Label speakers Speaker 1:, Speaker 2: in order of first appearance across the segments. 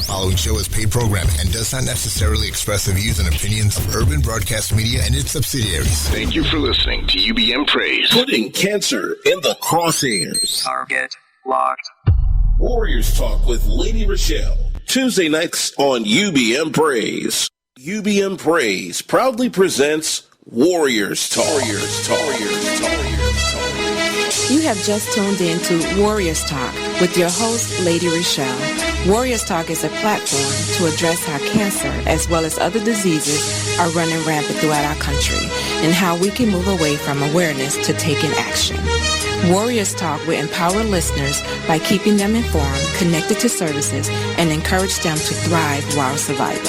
Speaker 1: following show is paid programming and does not necessarily express the views and opinions of Urban Broadcast Media and its subsidiaries.
Speaker 2: Thank you for listening to UBM Praise. Putting cancer in the crosshairs.
Speaker 3: Target locked.
Speaker 2: Warriors Talk with Lady Rochelle. Tuesday nights on UBM Praise. UBM Praise proudly presents Warriors Talk. Warriors Talk. Warriors Talk.
Speaker 4: You have just tuned in to Warriors Talk with your host, Lady Rochelle. Warriors Talk is a platform to address how cancer, as well as other diseases, are running rampant throughout our country and how we can move away from awareness to taking action. Warriors Talk will empower listeners by keeping them informed, connected to services, and encourage them to thrive while surviving.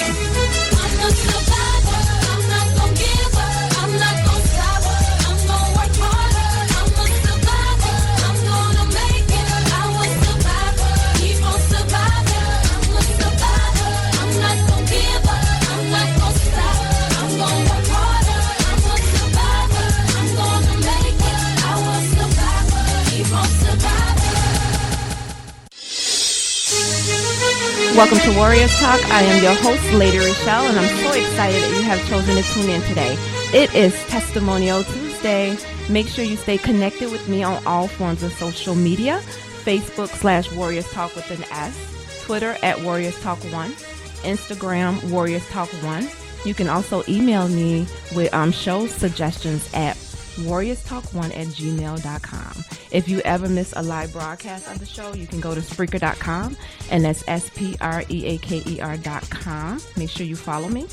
Speaker 5: Welcome to Warriors Talk. I am your host, Lady Rochelle, and I'm so excited that you have chosen to tune in today. It is Testimonial Tuesday. Make sure you stay connected with me on all forms of social media. Facebook /Warriors Talk with an S. Twitter @Warriors Talk 1. Instagram Warriors Talk 1. You can also email me with show suggestions at warriorstalk1@gmail.com. If you ever miss a live broadcast of the show, you can go to Spreaker.com, and that's SPREAKER.com. Make sure you follow me.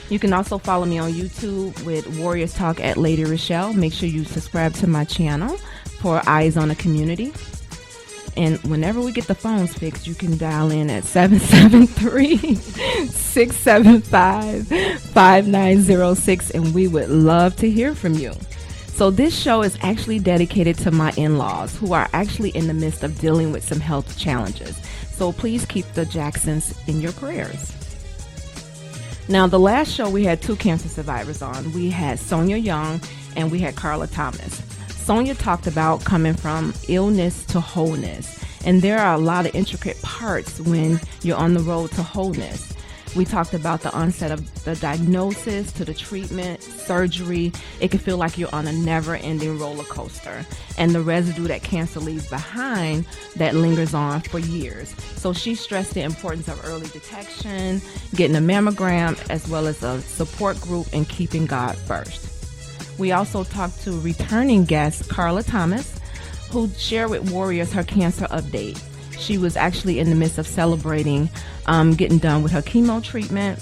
Speaker 5: You can also follow me on YouTube with Warriors Talk at Lady Rochelle. Make sure you subscribe to my channel for Eyes on the Community. And whenever we get the phones fixed, you can dial in at 773-675-5906, and we would love to hear from you. So this show is actually dedicated to my in-laws, who are actually in the midst of dealing with some health challenges. So please keep the Jacksons in your prayers. Now, the last show we had two cancer survivors on. We had Sonia Young and we had Carla Thomas. Sonia talked about coming from illness to wholeness. And there are a lot of intricate parts when you're on the road to wholeness. We talked about the onset of the diagnosis to the treatment, surgery. It can feel like you're on a never-ending roller coaster, and the residue that cancer leaves behind that lingers on for years. So she stressed the importance of early detection, getting a mammogram, as well as a support group and keeping God first. We also talked to returning guest Carla Thomas, who shared with Warriors her cancer update. She was actually in the midst of celebrating getting done with her chemo treatment,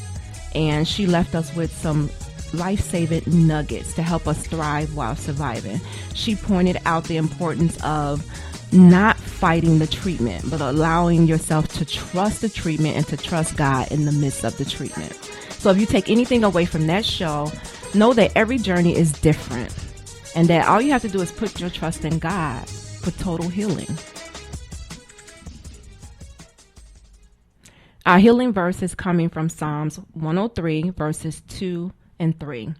Speaker 5: and she left us with some life-saving nuggets to help us thrive while surviving. She pointed out the importance of not fighting the treatment, but allowing yourself to trust the treatment and to trust God in the midst of the treatment. So if you take anything away from that show, know that every journey is different, and that all you have to do is put your trust in God for total healing. Our healing verse is coming from Psalms 103, verses 2 and 3.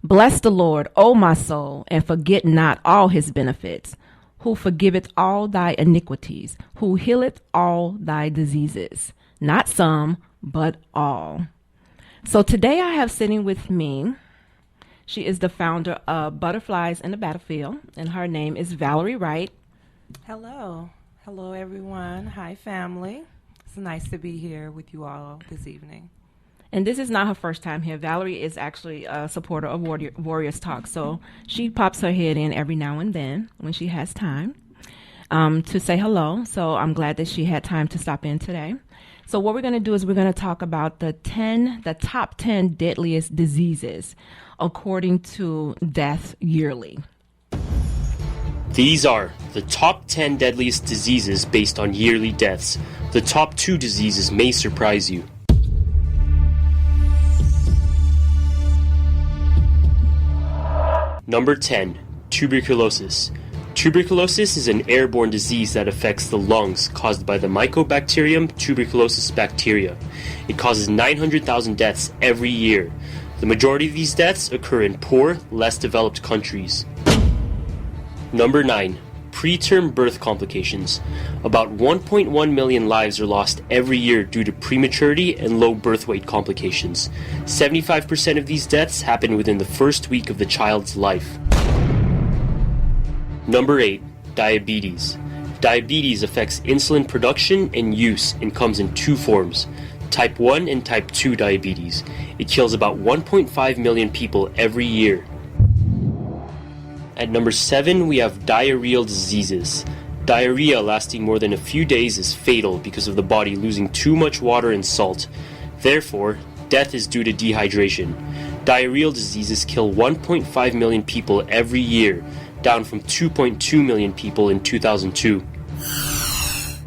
Speaker 5: Bless the Lord, O my soul, and forget not all his benefits, who forgiveth all thy iniquities, who healeth all thy diseases, not some, but all. So today I have sitting with me, she is the founder of Butterflies in the Battlefield, and her name is Valerie Wright.
Speaker 6: Hello. Hello, everyone. Hi, family. It's nice to be here with you all this evening.
Speaker 5: And this is not her first time here. Valerie is actually a supporter of Warriors Talk, so she pops her head in every now and then when she has time to say hello. So I'm glad that she had time to stop in today. So what we're going to do is we're going to talk about the top 10 deadliest diseases according to death yearly.
Speaker 7: These are the top 10 deadliest diseases based on yearly deaths. The top 2 diseases may surprise you. Number 10. Tuberculosis. Tuberculosis is an airborne disease that affects the lungs caused by the Mycobacterium tuberculosis bacteria. It causes 900,000 deaths every year. The majority of these deaths occur in poor, less developed countries. Number 9. Preterm birth complications. About 1.1 million lives are lost every year due to prematurity and low birth weight complications. 75% of these deaths happen within the first week of the child's life. Number 8. Diabetes. Diabetes affects insulin production and use and comes in two forms: type 1 and type 2 diabetes. It kills about 1.5 million people every year. At number 7, we have diarrheal diseases. Diarrhea lasting more than a few days is fatal because of the body losing too much water and salt. Therefore, death is due to dehydration. Diarrheal diseases kill 1.5 million people every year, down from 2.2 million people in 2002.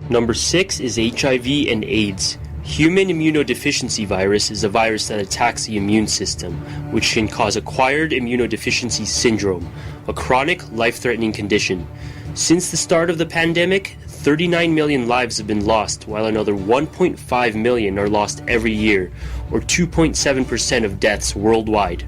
Speaker 7: Number 6 is HIV and AIDS. Human immunodeficiency virus is a virus that attacks the immune system, which can cause acquired immunodeficiency syndrome, a chronic, life-threatening condition. Since the start of the pandemic, 39 million lives have been lost, while another 1.5 million are lost every year, or 2.7% of deaths worldwide.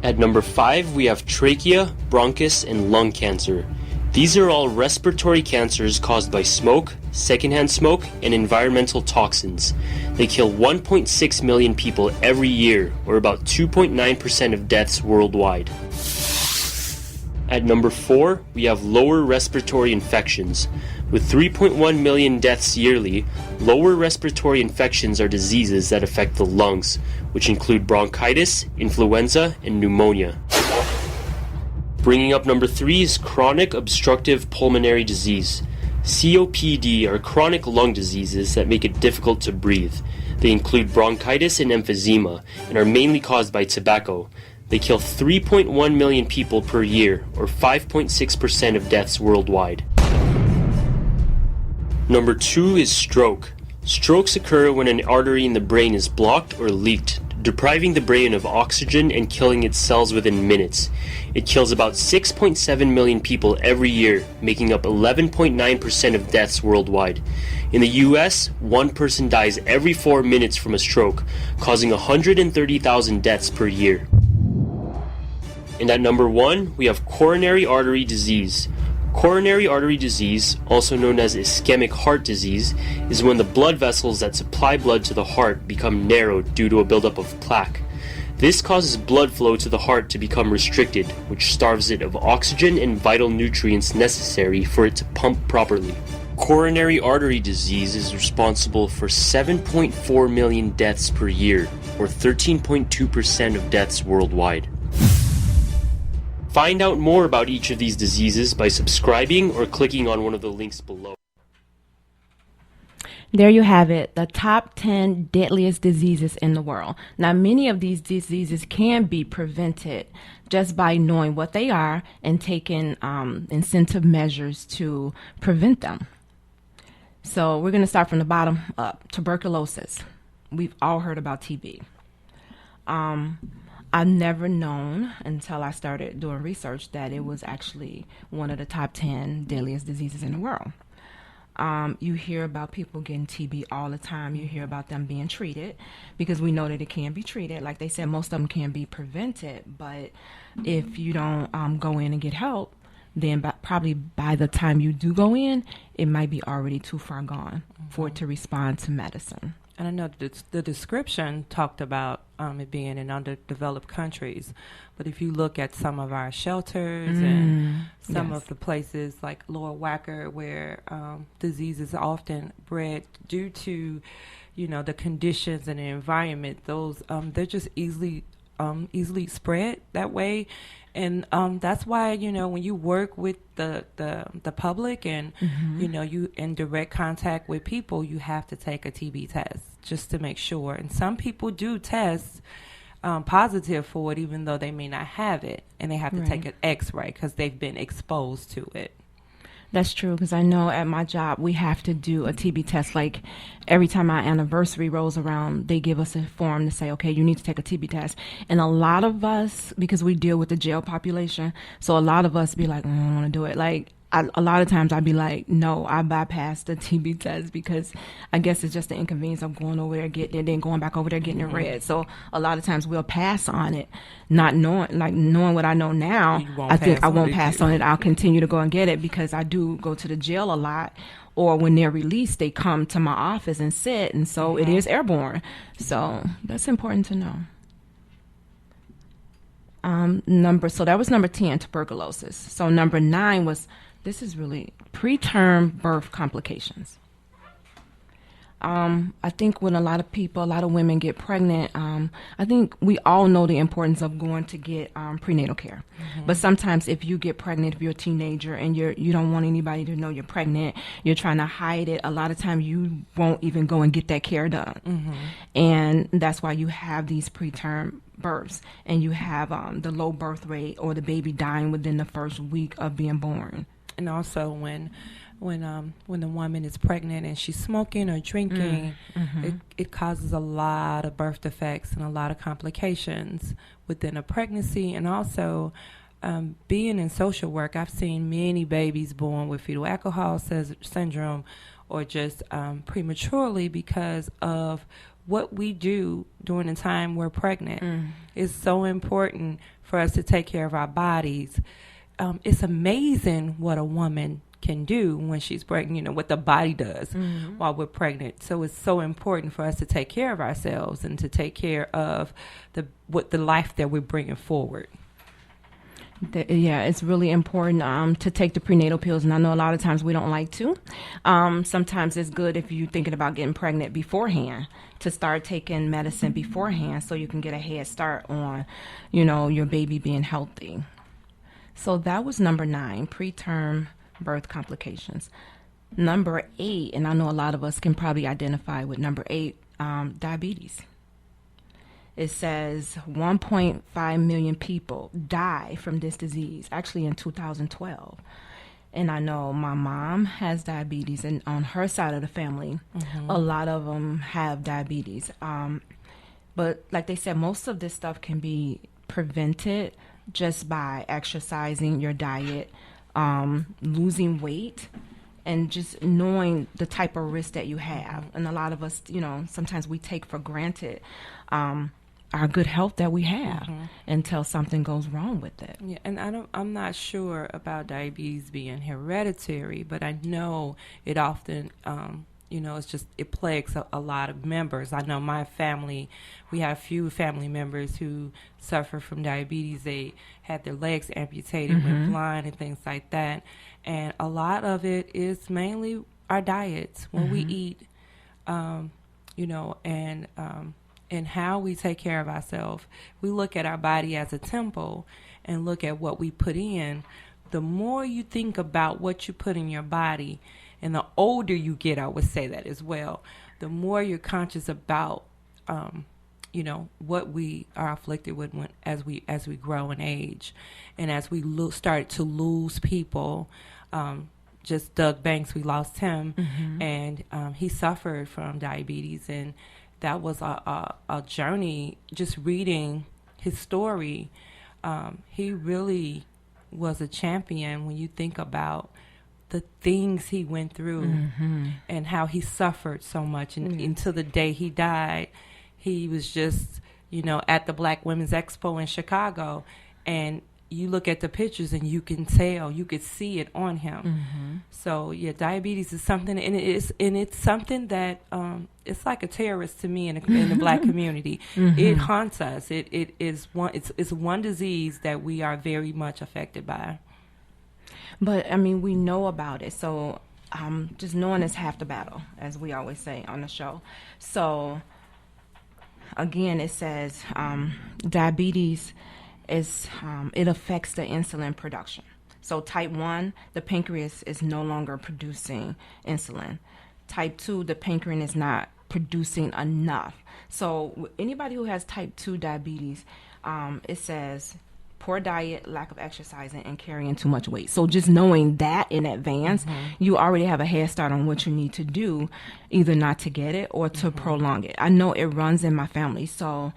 Speaker 7: At number 5, we have trachea, bronchus, and lung cancer. These are all respiratory cancers caused by smoke, secondhand smoke, and environmental toxins. They kill 1.6 million people every year, or about 2.9% of deaths worldwide. At number 4, we have lower respiratory infections. With 3.1 million deaths yearly, lower respiratory infections are diseases that affect the lungs, which include bronchitis, influenza, and pneumonia. Bringing up number 3 is chronic obstructive pulmonary disease. COPD are chronic lung diseases that make it difficult to breathe. They include bronchitis and emphysema and are mainly caused by tobacco. They kill 3.1 million people per year, or 5.6% of deaths worldwide. Number 2 is stroke. Strokes occur when an artery in the brain is blocked or leaked, depriving the brain of oxygen and killing its cells within minutes. It kills about 6.7 million people every year, making up 11.9% of deaths worldwide. In the US, one person dies every 4 minutes from a stroke, causing 130,000 deaths per year. And at number 1, we have coronary artery disease. Coronary artery disease, also known as ischemic heart disease, is when the blood vessels that supply blood to the heart become narrowed due to a buildup of plaque. This causes blood flow to the heart to become restricted, which starves it of oxygen and vital nutrients necessary for it to pump properly. Coronary artery disease is responsible for 7.4 million deaths per year, or 13.2% of deaths worldwide. Find out more about each of these diseases by subscribing or clicking on one of the links below.
Speaker 5: There you have it, the top 10 deadliest diseases in the world. Now, many of these diseases can be prevented just by knowing what they are and taking incentive measures to prevent them. So we're going to start from the bottom up. Tuberculosis. We've all heard about TB. I've never known until I started doing research that it was actually one of the top 10 deadliest diseases in the world. You hear about people getting TB all the time. You hear about them being treated because we know that it can be treated. Like they said, most of them can be prevented. But if you don't go in and get help, then probably by the time you do go in, it might be already too far gone for it to respond to medicine.
Speaker 6: And I know the description talked about it being in underdeveloped countries. But if you look at some of our shelters and some of the places like Lower Wacker where disease is often bred due to, the conditions and the environment, those they're just easily spread that way. And that's why, when you work with the public and, you in direct contact with people, you have to take a TB test just to make sure. And some people do test positive for it, even though they may not have it. And they have to take an X-ray because they've been exposed to it.
Speaker 5: That's true, because I know at my job we have to do a TB test. Like every time our anniversary rolls around, they give us a form to say, okay, you need to take a TB test. And a lot of us, because we deal with the jail population, so a lot of us be like, I don't want to do it. Like a lot of times I'd be like, no, I bypassed the TB test because I guess it's just the inconvenience of going over there, getting it, then going back over there, getting it read. So a lot of times we'll pass on it, not knowing what I know now. I think I won't pass on it. I'll continue to go and get it because I do go to the jail a lot. Or when they're released, they come to my office and sit, and so it is airborne. So that's important to know. So that was number 10, tuberculosis. So number 9 was, this is really preterm birth complications. I think when a lot of women get pregnant, I think we all know the importance of going to get prenatal care. But sometimes if you get pregnant, if you're a teenager and you don't want anybody to know you're pregnant, you're trying to hide it, a lot of times you won't even go and get that care done. And that's why you have these preterm births, and you have the low birth rate or the baby dying within the first week of being born.
Speaker 6: And also when the woman is pregnant and she's smoking or drinking, it causes a lot of birth defects and a lot of complications within a pregnancy. And also being in social work, I've seen many babies born with fetal alcohol syndrome or just prematurely because of what we do during the time we're pregnant. It's so important for us to take care of our bodies. It's amazing what a woman can do when she's pregnant, what the body does while we're pregnant. So it's so important for us to take care of ourselves and to take care of the life that we're bringing forward.
Speaker 5: Yeah, it's really important to take the prenatal pills, and I know a lot of times we don't like to. Sometimes it's good if you're thinking about getting pregnant beforehand to start taking medicine beforehand so you can get a head start on, your baby being healthy. So that was number 9, preterm birth complications. Number 8, and I know a lot of us can probably identify with number 8, diabetes. It says 1.5 million people die from this disease, actually in 2012. And I know my mom has diabetes, and on her side of the family, a lot of them have diabetes. But like they said, most of this stuff can be prevented just by exercising, your diet, losing weight, and just knowing the type of risk that you have. And a lot of us, sometimes we take for granted our good health that we have until something goes wrong with it.
Speaker 6: Yeah, and I'm not sure about diabetes being hereditary, but I know it often, it plagues a lot of members. I know my family, we have a few family members who suffer from diabetes. They had their legs amputated, went blind and things like that. And a lot of it is mainly our diets, when we eat, and how we take care of ourselves. We look at our body as a temple and look at what we put in. The more you think about what you put in your body, and the older you get, I would say that as well, the more you're conscious about, what we are afflicted with as we grow in age. And as we start to lose people, just Doug Banks, we lost him, and he suffered from diabetes, and that was a journey. Just reading his story, he really was a champion when you think about the things he went through and how he suffered so much. And until the day he died, he was just, at the Black Women's Expo in Chicago, and you look at the pictures and you can tell, you could see it on him. So yeah, diabetes is something, and it's something that it's like a terrorist to me in the Black community. It haunts us. It's one disease that we are very much affected by.
Speaker 5: But I mean, we know about it, so just knowing is half the battle, as we always say on the show. So again, it says diabetes is it affects the insulin production. So type 1, the pancreas is no longer producing insulin. Type 2, the pancreas is not producing enough. So anybody who has type 2 diabetes, it says poor diet, lack of exercising, and carrying too much weight. So just knowing that in advance, you already have a head start on what you need to do, either not to get it or to prolong it. I know it runs in my family. So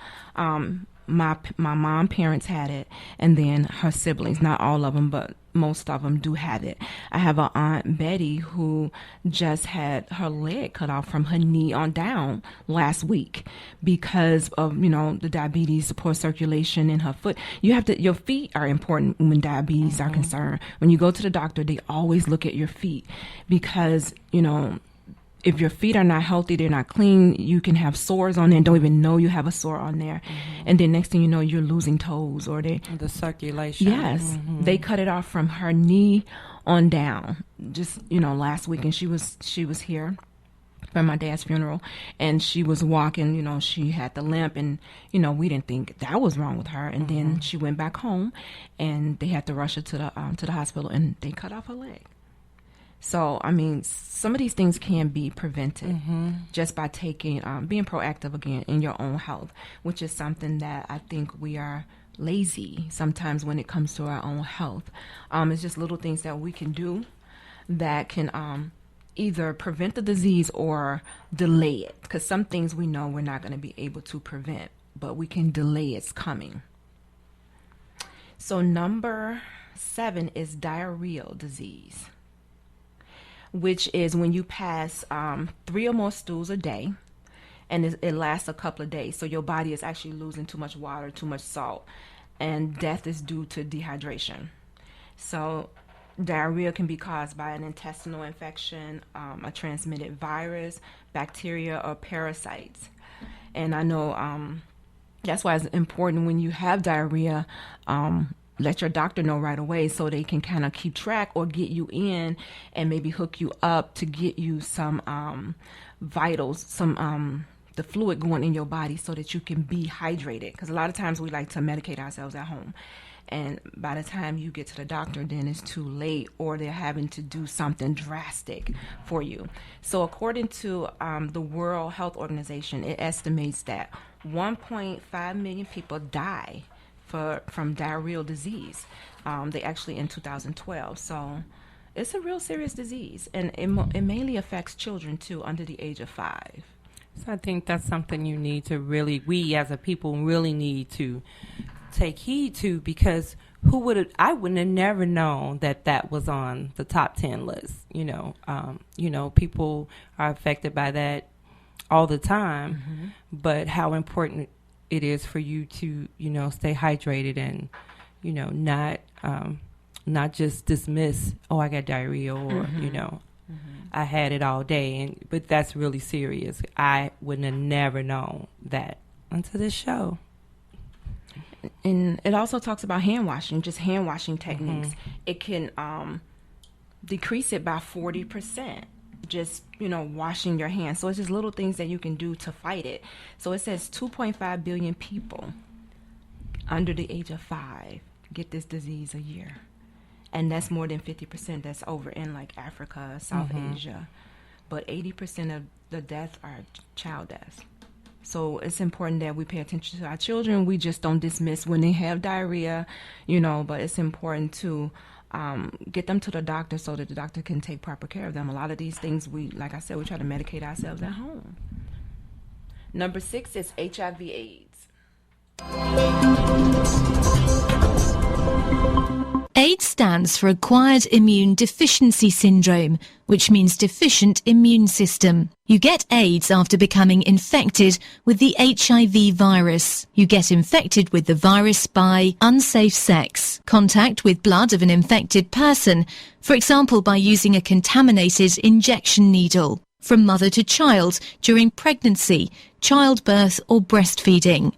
Speaker 5: my mom parents had it, and then her siblings, not all of them, but most of them do have it. I have an Aunt Betty who just had her leg cut off from her knee on down last week because of, the diabetes, the poor circulation in her foot. Your feet are important when diabetes are concerned. When you go to the doctor, they always look at your feet because, if your feet are not healthy, they're not clean, you can have sores on there and don't even know you have a sore on there. And then next thing you know, you're losing toes or the
Speaker 6: circulation.
Speaker 5: Yes. They cut it off from her knee on down just, last week. And she was here for my dad's funeral and she was walking, she had the limp and, we didn't think that was wrong with her. And then she went back home and they had to rush her to the hospital and they cut off her leg. So, some of these things can be prevented just by being proactive again in your own health, which is something that I think we are lazy sometimes when it comes to our own health. It's just little things that we can do that can either prevent the disease or delay it. Because some things we know we're not going to be able to prevent, but we can delay its coming. So number 7 is diarrheal disease, which is when you pass 3 or more stools a day, and it lasts a couple of days. So your body is actually losing too much water, too much salt, and death is due to dehydration. So diarrhea can be caused by an intestinal infection, a transmitted virus, bacteria, or parasites. And I know that's why it's important when you have diarrhea, let your doctor know right away so they can kind of keep track or get you in and maybe hook you up to get you some vitals, the fluid going in your body so that you can be hydrated. Because a lot of times we like to medicate ourselves at home. And by the time you get to the doctor, then it's too late or they're having to do something drastic for you. So according to the World Health Organization, it estimates that 1.5 million people die from diarrheal disease. They actually in 2012. So it's a real serious disease, and it mainly affects children too under the age of 5.
Speaker 6: So I think that's something you need to we as a people really need to take heed to, because I wouldn't have never known that was on the top 10 list. People are affected by that all the time, but how important it is for you to, stay hydrated and, not just dismiss, I got diarrhea or, I had it all day. But that's really serious. I wouldn't have never known that until this show.
Speaker 5: And it also talks about hand washing techniques. It can decrease it by 40%. Just, washing your hands. So it's just little things that you can do to fight it. So it says 2.5 billion people under the age of 5 get this disease a year. And that's more than 50% that's over in like Africa, South Asia. But 80% of the deaths are child deaths. So it's important that we pay attention to our children. We just don't dismiss when they have diarrhea, but it's important to get them to the doctor so that the doctor can take proper care of them. A lot of these things, like I said, we try to medicate ourselves at home. Number 6 is HIV/AIDS.
Speaker 3: AIDS stands for Acquired Immune Deficiency Syndrome, which means deficient immune system. You get AIDS after becoming infected with the HIV virus. You get infected with the virus by unsafe sex, contact with blood of an infected person, for example by using a contaminated injection needle, from mother to child during pregnancy, childbirth or breastfeeding.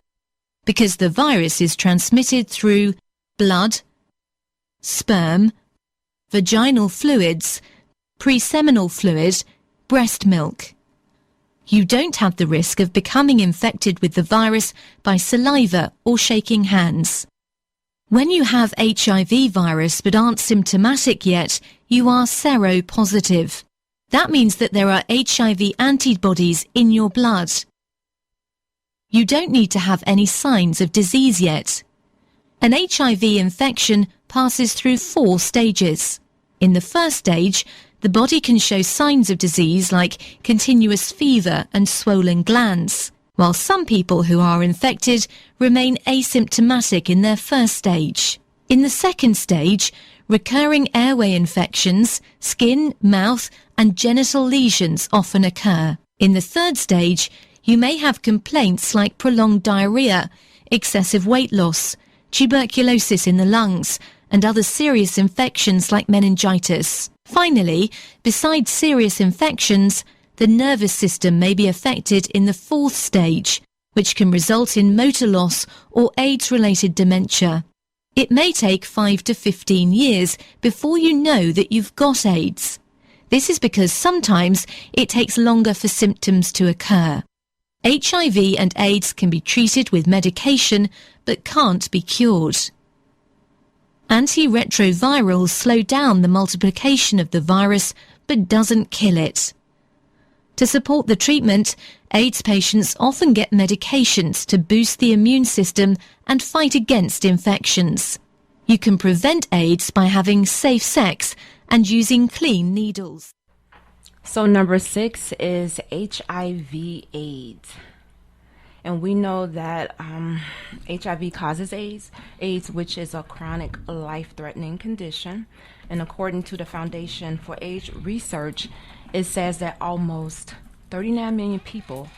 Speaker 3: Because the virus is transmitted through blood, sperm, vaginal fluids, preseminal fluid, breast milk. You don't have the risk of becoming infected with the virus by saliva or shaking hands. When you have HIV virus but aren't symptomatic yet, you are seropositive. That means that there are HIV antibodies in your blood. You don't need to have any signs of disease yet. An HIV infection passes through 4 stages. In the first stage, the body can show signs of disease like continuous fever and swollen glands, while some people who are infected remain asymptomatic in their first stage. In the second stage, recurring airway infections, skin, mouth, and genital lesions often occur. In the third stage, you may have complaints like prolonged diarrhea, excessive weight loss, tuberculosis in the lungs, and other serious infections like meningitis. Finally, besides serious infections, the nervous system may be affected in the fourth stage, which can result in motor loss or AIDS-related dementia. It may take 5 to 15 years before you know that you've got AIDS. This is because sometimes it takes longer for symptoms to occur. HIV and AIDS can be treated with medication but can't be cured. Antiretrovirals slow down the multiplication of the virus but doesn't kill it. To support the treatment, AIDS patients often get medications to boost the immune system and fight against infections. You can prevent AIDS by having safe sex and using clean needles.
Speaker 5: So number 6 is HIV/AIDS. And we know that HIV causes AIDS, which is a chronic life-threatening condition. And according to the Foundation for AIDS Research, it says that almost 39 million people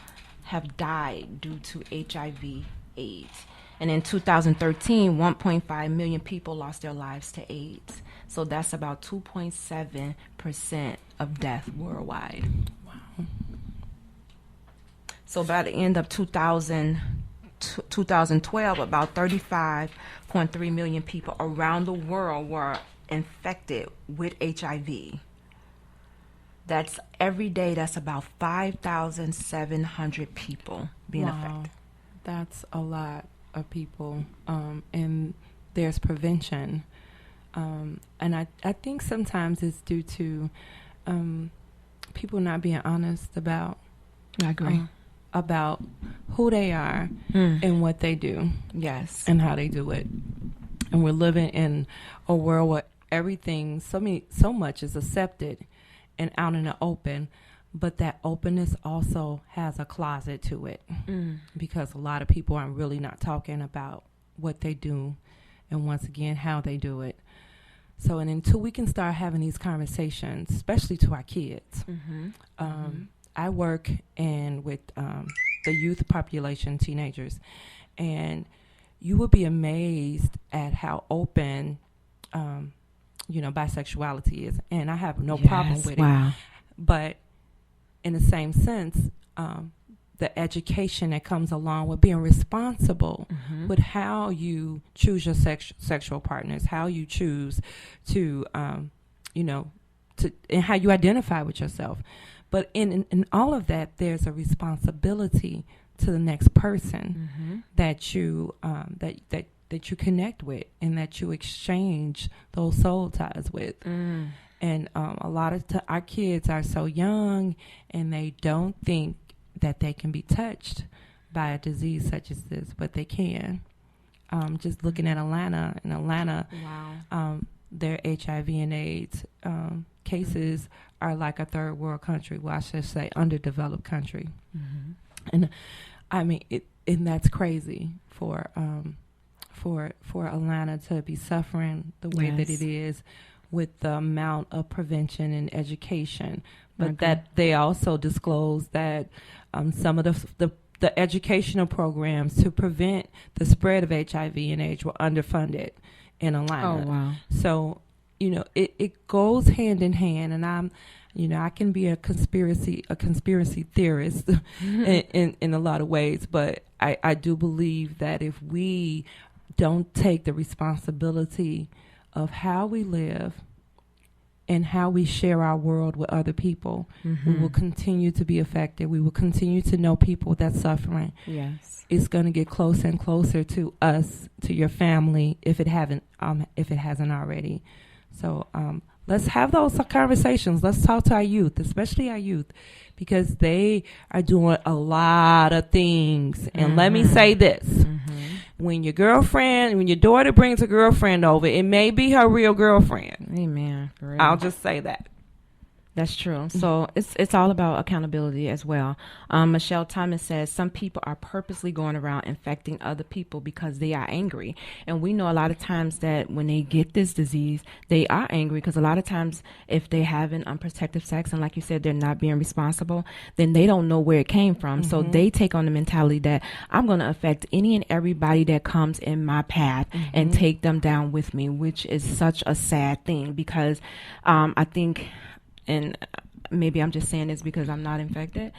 Speaker 5: have died due to HIV/AIDS. And in 2013, 1.5 million people lost their lives to AIDS. So that's about 2.7% of death worldwide. Wow. So by the end of 2012, about 35.3 million people around the world were infected with HIV. That's every day, that's about 5,700 people being affected.
Speaker 6: That's a lot of people. And there's prevention. And I think sometimes it's due to people not being honest about
Speaker 5: I agree.
Speaker 6: About who they are and what they do.
Speaker 5: Yes.
Speaker 6: And how they do it. And we're living in a world where everything, so much is accepted and out in the open, but that openness also has a closet to it because a lot of people are really not talking about what they do and, once again, how they do it. So, and until we can start having these conversations, especially to our kids, I work with the youth population, teenagers, and you would be amazed at how open bisexuality is, and I have no problem with it. But in the same sense, the education that comes along with being responsible with how you choose your sexual partners, how you choose to, and how you identify with yourself. But in all of that, there's a responsibility to the next person that you that you connect with and that you exchange those soul ties with. And a lot of our kids are so young, and they don't think that they can be touched by a disease such as this, but they can. Just looking at Atlanta, their HIV and AIDS cases are like a third world country. Well, I should say underdeveloped country. And I mean, and that's crazy for Atlanta to be suffering the way that it is, with the amount of prevention and education. But that they also disclose that some of the educational programs to prevent the spread of HIV and AIDS were underfunded in Atlanta.
Speaker 5: Oh, wow.
Speaker 6: So, it goes hand in hand, and I can be a conspiracy theorist in a lot of ways, but I do believe that if we don't take the responsibility of how we live and how we share our world with other people, we will continue to be affected. We will continue to know people that's suffering.
Speaker 5: Yes.
Speaker 6: It's going to get closer and closer to us, to your family, if it hasn't already. So let's have those conversations. Let's talk to our youth, especially our youth, because they are doing a lot of things. And let me say this. When your daughter brings a girlfriend over, it may be her real girlfriend.
Speaker 5: Amen.
Speaker 6: I'll just say that.
Speaker 5: That's true. So it's all about accountability as well. Michelle Thomas says some people are purposely going around infecting other people because they are angry. And we know a lot of times that when they get this disease, they are angry because a lot of times if they have an unprotected sex and like you said, they're not being responsible, then they don't know where it came from. So they take on the mentality that I'm going to affect any and everybody that comes in my path and take them down with me, which is such a sad thing because I think, and maybe I'm just saying this because I'm not infected,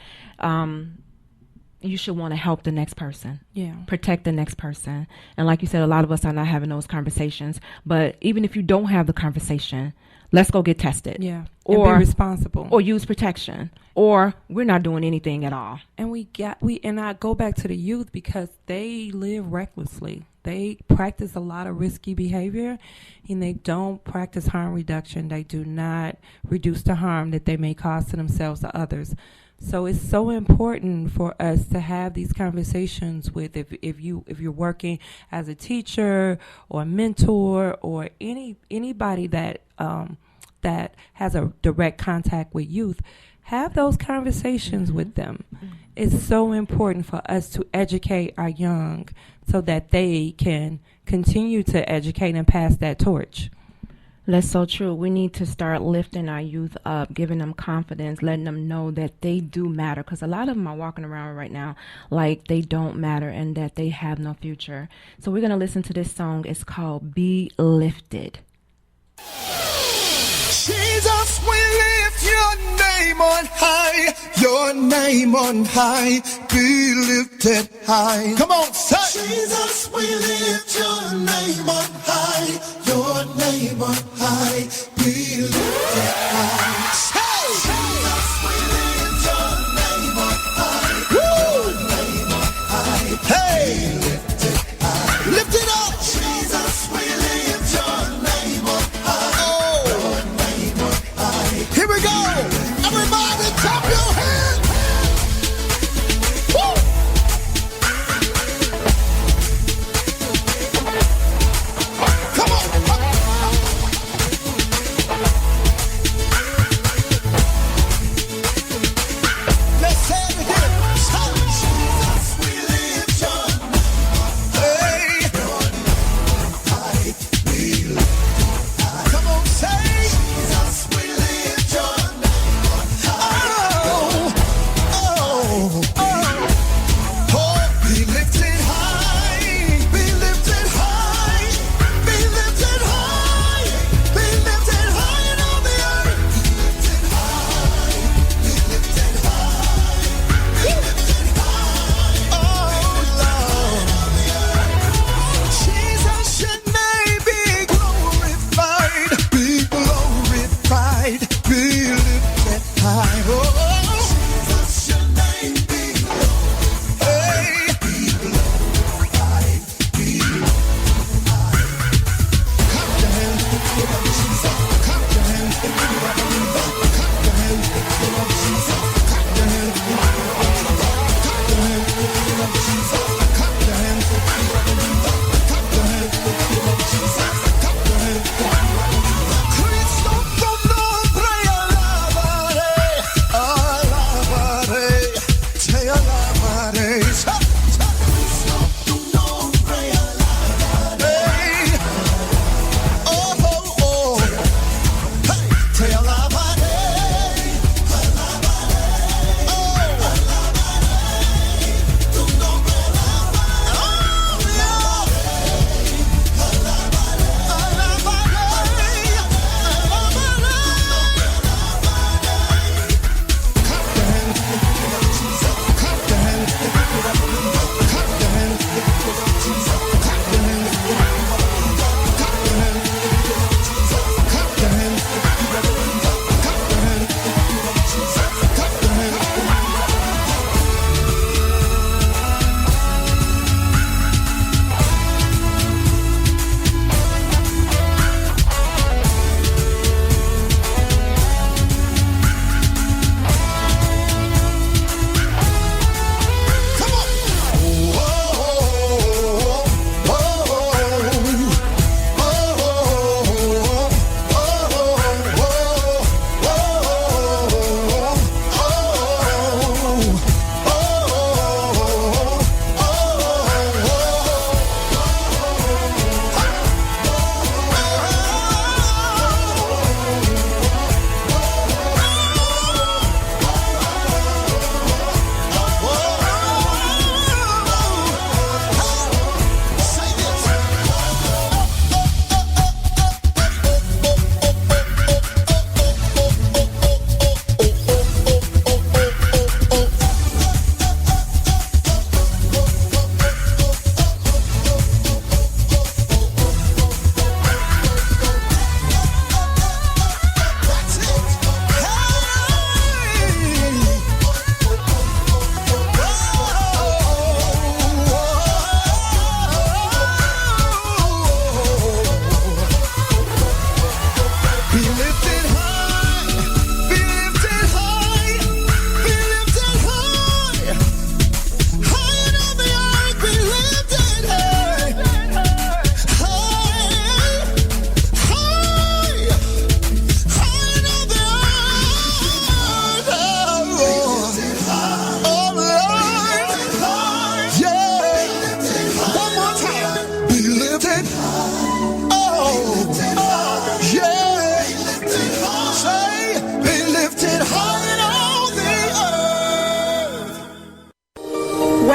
Speaker 5: you should want to help the next person.
Speaker 6: Yeah.
Speaker 5: Protect the next person. And like you said, a lot of us are not having those conversations. But even if you don't have the conversation, let's go get tested.
Speaker 6: Yeah.
Speaker 5: Or
Speaker 6: be responsible.
Speaker 5: Or use protection. Or we're not doing anything at all.
Speaker 6: And I go back to the youth because they live recklessly. They practice a lot of risky behavior and they don't practice harm reduction. They do not reduce the harm that they may cause to themselves or others. So it's so important for us to have these conversations with if you're working as a teacher or a mentor or anybody that that has a direct contact with youth, have those conversations with them. It's so important for us to educate our young so that they can continue to educate and pass that torch.
Speaker 5: That's so true. We need to start lifting our youth up, giving them confidence, letting them know that they do matter. Because a lot of them are walking around right now like they don't matter and that they have no future. So we're going to listen to this song. It's called Be Lifted.
Speaker 8: Jesus, we lift your name on high, your name on high, be lifted high. Come on, say. Jesus, we lift your name on high, your name on high, be lifted high. Say. Jesus, we lift your name on high, your name on high, hey, be lifted high. Lift it up. Jesus, we lift your name on high. Here we go. Everybody clap your hands. Woo! Come on. Let's say it again. Jesus, we lift your name. Hey. Come on, say. Jesus, we lift your name. Oh, oh, oh. Be lifted high, be lifted high, be lifted high, be lifted high in all the earth. Be lifted high, be lifted high, oh Lord. Jesus, your name be glorified, be glorified, be lifted high. Oh, Jesus, your name be glorified, hey, be glorified, be glorified. Clap your hands if you love Jesus. Clap your hands if you love Jesus. Clap your hands if you love Jesus. Clap your hands if you love Jesus. Clap your hands if you love Jesus. Clap your hands if you love Jesus. Clap your hands if you love Jesus. Cristo tu nombre alabaré, alabaré, te alabaré. Cristo tu nombre alabaré. Oh, oh, oh. Hey, te alabaré, alabaré. Oh, alabaré. Tu nombre alabaré. Oh, yeah. Clap your hands if you love Jesus. Clap your hands if you love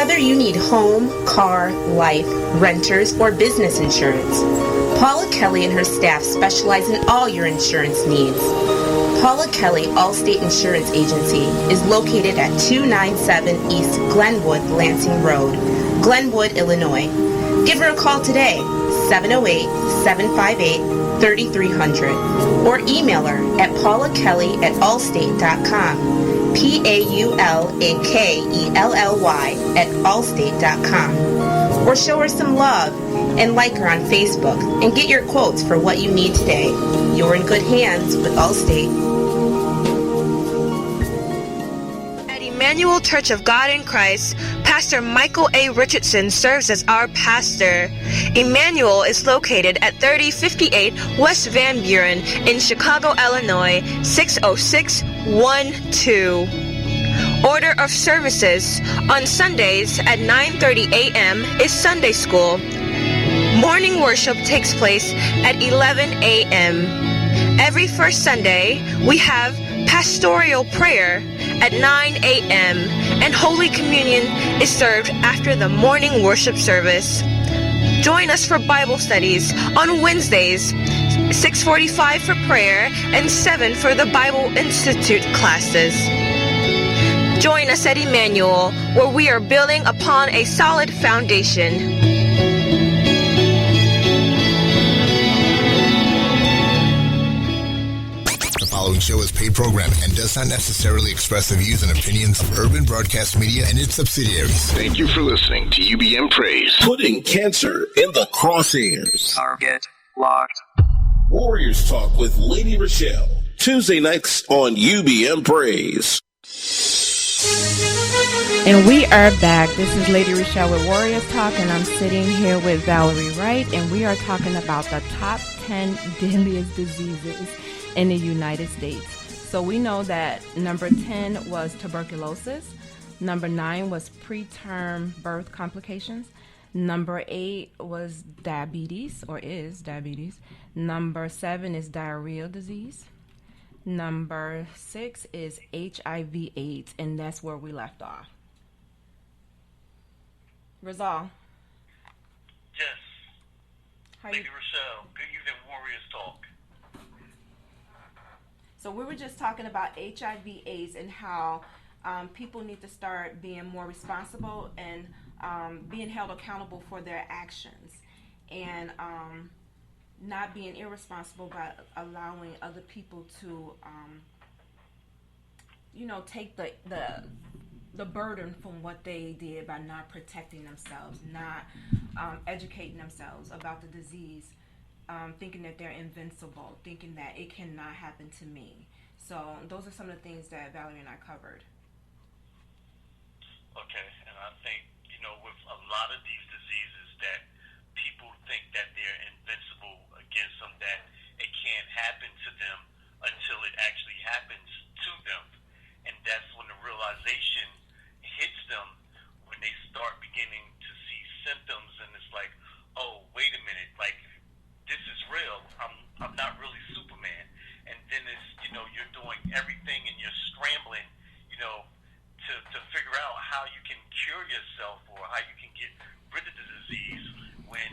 Speaker 9: Whether you need home, car, life, renters, or business insurance, Paula Kelly and her staff specialize in all your insurance needs. Paula Kelly Allstate Insurance Agency is located at 297 East Glenwood Lansing Road, Glenwood, Illinois. Give her a call today, 708-758-3300, or email her at paulakelly@allstate.com. PAULAKELLY@allstate.com, or show her some love and like her on Facebook and get your quotes for what you need today. You're in good hands with Allstate.
Speaker 10: At Emmanuel Church of God in Christ, Pastor Michael A. Richardson serves as our pastor. Emmanuel is located at 3058 West Van Buren in Chicago, Illinois, 60612. Order of services on Sundays at 9:30 a.m. is Sunday school. Morning worship takes place at 11 a.m. Every first Sunday, we have pastoral prayer at 9 a.m. and Holy Communion is served after the morning worship service. Join us for Bible studies on Wednesdays, 6:45 for prayer and 7 for the Bible Institute classes. Join us at Emmanuel, where we are building upon a solid foundation.
Speaker 1: The following show is paid programming and does not necessarily express the views and opinions of Urban Broadcast Media and its subsidiaries.
Speaker 2: Thank you for listening to UBM Praise. Putting cancer in the crosshairs.
Speaker 11: Target locked.
Speaker 2: Warriors Talk with Lady Rochelle. Tuesday nights on UBM Praise.
Speaker 5: And we are back. This is Lady Rochelle with Warriors Talk, and I'm sitting here with Valerie Wright, and we are talking about the top 10 deadliest diseases in the United States. So we know that number 10 was tuberculosis. Number 9 was preterm birth complications. Number 8 was diabetes, or is diabetes. Number 7 is diarrheal disease. Number 6 is HIV/AIDS, and that's where we left off. Rizal.
Speaker 11: Yes.
Speaker 5: How
Speaker 11: Lady
Speaker 5: you?
Speaker 11: Rochelle, good evening, Warriors Talk.
Speaker 5: So we were just talking about HIV/AIDS and how people need to start being more responsible and being held accountable for their actions, and not being irresponsible by allowing other people to, take the burden from what they did by not protecting themselves, not educating themselves about the disease, thinking that they're invincible, thinking that it cannot happen to me. So those are some of the things that Valerie and I covered.
Speaker 11: Okay, and I think, with a lot of these diseases that people think that they're invincible against them, that it can't happen to them until it actually happens to them. And that's when the realization hits them, when they start beginning to see symptoms, and it's like, oh, wait a minute, like, this is real. I'm not really Superman. And then it's, you're doing everything and you're scrambling, to figure out how you can cure yourself or how you can get rid of the disease, when,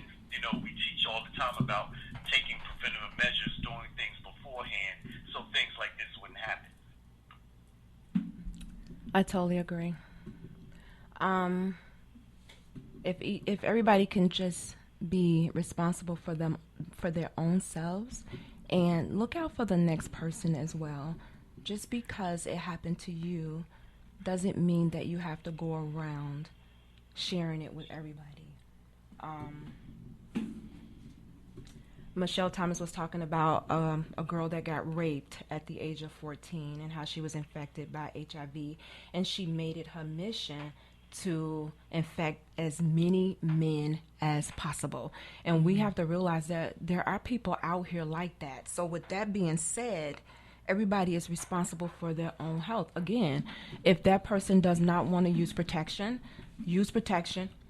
Speaker 11: we teach all the time about taking preventative measures, doing things beforehand, so things like this wouldn't happen.
Speaker 5: I totally agree. If everybody can just be responsible for their own selves, and look out for the next person as well. Just because it happened to you doesn't mean that you have to go around sharing it with everybody. Michelle Thomas was talking about a girl that got raped at the age of 14 and how she was infected by HIV, and she made it her mission to infect as many men as possible. And we have to realize that there are people out here like that. So with that being said, everybody is responsible for their own health. Again, if that person does not want to use protection,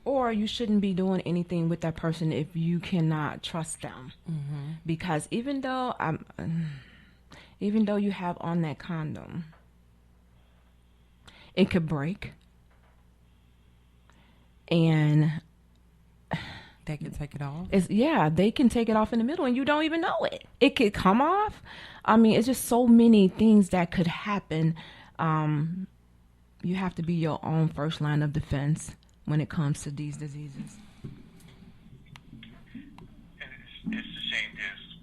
Speaker 5: or you shouldn't be doing anything with that person if you cannot trust them. Mm-hmm. Because even though you have on that condom, it could break. and
Speaker 6: they can take it off.
Speaker 5: They can take it off in the middle, and you don't even know it. It could come off. I mean, it's just so many things that could happen. You have to be your own first line of defense when it comes to these diseases.
Speaker 11: And it's a shame there's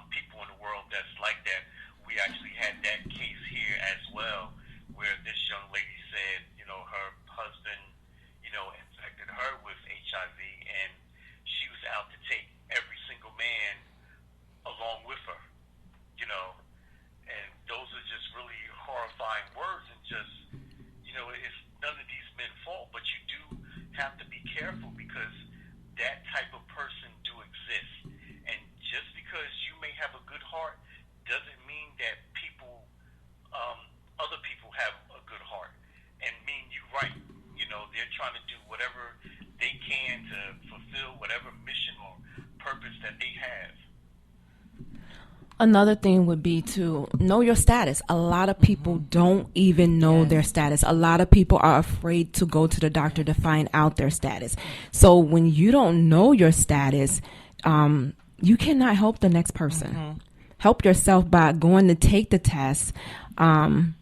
Speaker 11: people in the world that's like that. We actually had that case here as well, where this young lady said, her husband, infected her with HIV, and she was out to take every single man along with her, and those are just really horrifying words, and just, it's none of these men's fault, but you do have to be careful because that type of person do exist, and just because you may have a good heart doesn't mean that people, other people have a good heart, and mean you right. They're trying to do whatever they can to fulfill whatever mission or purpose that they have.
Speaker 5: Another thing would be to know your status. A lot of people don't even know their status. A lot of people are afraid to go to the doctor to find out their status. So when you don't know your status, you cannot help the next person. Help yourself by going to take the test to,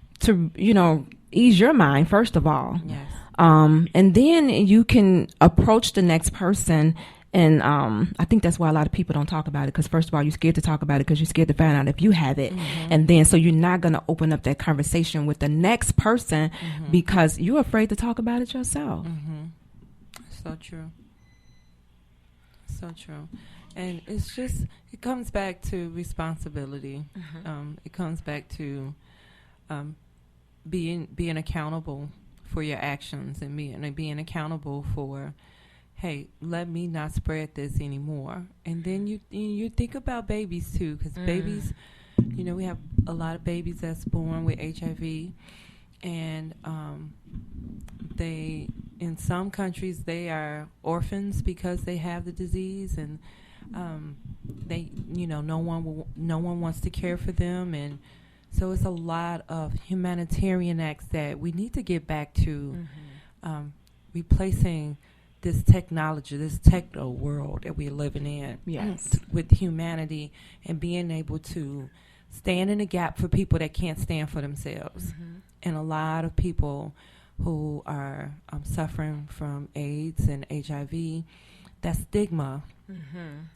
Speaker 5: ease your mind, first of all.
Speaker 6: Yes.
Speaker 5: And then you can approach the next person. And I think that's why a lot of people don't talk about it, because first of all, you're scared to talk about it because you're scared to find out if you have it. And then so you're not going to open up that conversation with the next person because you're afraid to talk about it yourself.
Speaker 6: So true. So true. And it's just, it comes back to responsibility. It comes back to being accountable for your actions and being accountable for, hey, let me not spread this anymore. And then you think about babies too, because babies, we have a lot of babies that's born with HIV, and they, in some countries, they are orphans because they have the disease, and they, no one wants to care for them, and so it's a lot of humanitarian acts that we need to get back to, replacing this technology, this techno world that we're living in, with humanity, and being able to stand in the gap for people that can't stand for themselves. And a lot of people who are suffering from AIDS and HIV, that stigma.